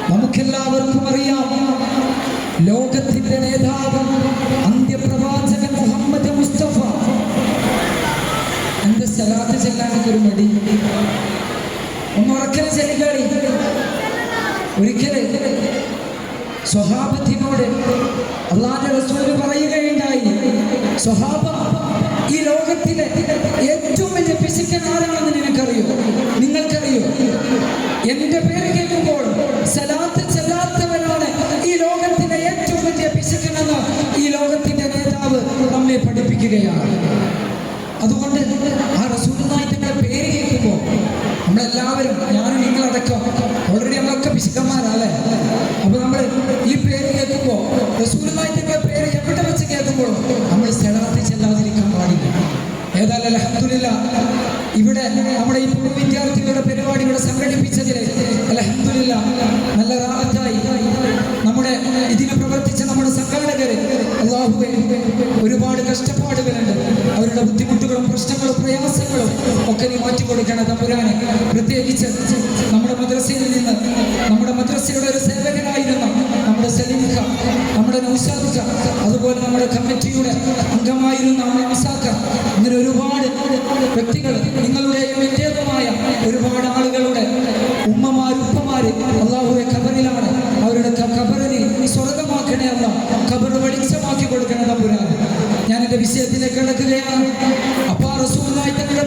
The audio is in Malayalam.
നമുക്കെല്ലാവർക്കും അറിയാം, ലോകത്തിന്റെ നേതാവ് അന്ത്യപ്രവാചകൻ മുഹമ്മദ് മുസ്തഫ. എന്ത് സലാത്ത് ചെല്ലാനൊക്കെ ഒരു മടി, ഒന്നുറക്കൽ ചെല്ലുകളി. ഒരിക്കല് സ്വഹാബത്തിനോട് അല്ലാഹുവിന്റെ റസൂൽ പറയുകയുണ്ടായി, സ്വഹാബ, ഈ ലോകത്തിലെ ഏറ്റവും വലിയ പിശുക്കൻ ആരാണെന്ന് നിനക്കറിയോ? നിങ്ങൾക്കറിയോ? എന്റെ പേര് കേൾക്കുമ്പോൾ സലാത്ത് ചെല്ലാത്തവരാണ് ഈ ലോകത്തിലെ ഏറ്റവും വലിയ പിശുക്കനെന്ന് ഈ ലോകത്തിന്റെ നേതാവ് നമ്മെ പഠിപ്പിക്കുകയാണ്. അതുകൊണ്ട് ആ റസൂലുള്ളാഹി തങ്ങളുടെ പേര് കേൾക്കുമ്പോൾ നമ്മളെല്ലാവരും, ഞാനും നിങ്ങളടക്കം, ഓൾറെഡി നമ്മളൊക്കെ പിശുക്കന്മാരല്ലേ. അപ്പൊ നമ്മൾ ഈ പേര് കേൾക്കുമ്പോൾ, റസൂലുള്ളാഹി തങ്ങളുടെ പേര് എവിടെ വെച്ച് കേൾക്കുമ്പോൾ നമ്മൾ സലാത്ത് ചെല്ലാതിരിക്കാൻ പാടില്ല. ഏതായാലും അൽഹംദുലില്ലാഹ്, ഇവിടെ നമ്മുടെ ഈ പൂർവ്വ വിദ്യാർത്ഥികളുടെ പരിപാടി ഇവിടെ സംഘടിപ്പിച്ചതിൽ അൽഹംദുലില്ലാഹ് നല്ല റാഹത്തായി. നമ്മുടെ ഇതിന് പ്രവർത്തിച്ച നമ്മുടെ സംഘാടകര്, അല്ലാഹുവേ, ഒരുപാട് കഷ്ടപ്പാടുകളുണ്ട്. അവരുടെ ബുദ്ധിമുട്ടുകളും പ്രശ്നങ്ങളും പ്രയാസങ്ങളും ഒക്കെ നീ മാറ്റിക്കൊടുക്കണം തമ്പുരാനെ. പ്രത്യേകിച്ച് നമ്മുടെ മദ്രസയിൽ നിന്ന്, നമ്മുടെ മദ്രസയുടെ ഒരു സേവകനായിരുന്ന നമ്മുടെ സലീംഖ, നമ്മുടെ നൗഷാദ്, അതുപോലെ നമ്മുടെ കമ്മിറ്റിയുടെ അംഗമായിരുന്ന ഇസാഖ, അങ്ങനെ ഒരുപാട് വ്യക്തികൾ, നിങ്ങളുടെയും എന്റേതുമായ ഒരുപാട് ആളുകളുടെ ഉമ്മമാര്, ഉപ്പമാര് അല്ലാഹുവേ ഖബറിലാണ്. അവരുടെ ഖബറിനെ സ്വർഗമാക്കണേ അല്ലാ, ഖബർ വെളിച്ചമാക്കി കൊടുക്കണേ തമ്പുരാനെ. ഞാൻ എന്റെ വിഷയത്തിലേക്ക് കിടക്കുകയാണ്. അപ്പാ റസൂലുള്ളാഹി തങ്ങളുടെ